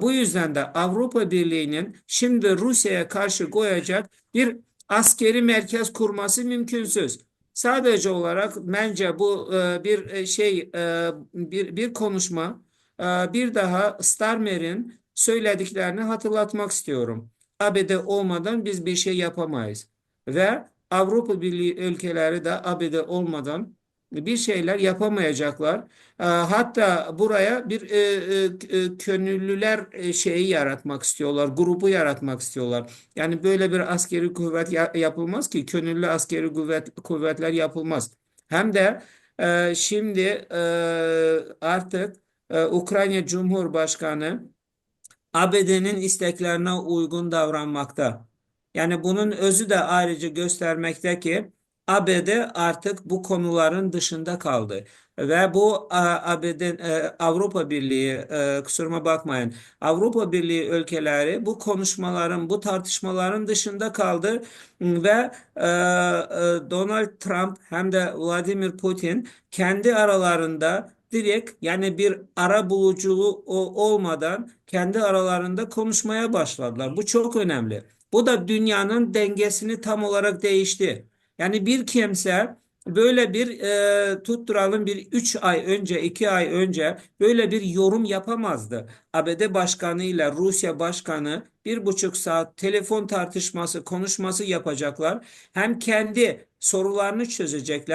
Bu yüzden de Avrupa Birliği'nin şimdi Rusya'ya karşı koyacak bir askeri merkez kurması mümkünsüz. Sadece olarak bence bu bir konuşma, bir daha Starmer'in söylediklerini hatırlatmak istiyorum. ABD olmadan biz bir şey yapamayız ve Avrupa Birliği ülkeleri de ABD olmadan bir şeyler yapamayacaklar. Hatta buraya bir gönüllüler şeyi yaratmak istiyorlar, grubu yaratmak istiyorlar. Yani böyle bir askeri kuvvet yapılmaz ki, gönüllü askeri kuvvetler yapılmaz. Hem de şimdi artık Ukrayna Cumhurbaşkanı ABD'nin isteklerine uygun davranmakta. Yani bunun özü de ayrıca göstermekte ki ABD artık bu konuların dışında kaldı. Ve bu ABD, Avrupa Birliği, kusuruma bakmayın, Avrupa Birliği ülkeleri bu konuşmaların, bu tartışmaların dışında kaldı ve Donald Trump hem de Vladimir Putin kendi aralarında direkt, yani bir ara buluculuğu olmadan kendi aralarında konuşmaya başladılar. Bu çok önemli. Bu da dünyanın dengesini tam olarak değişti. Yani bir kimse böyle bir tutturalım, bir 3 ay önce, 2 ay önce böyle bir yorum yapamazdı. ABD Başkanı ile Rusya Başkanı 1,5 saat telefon tartışması, konuşması yapacaklar. Hem kendi sorularını çözecekler.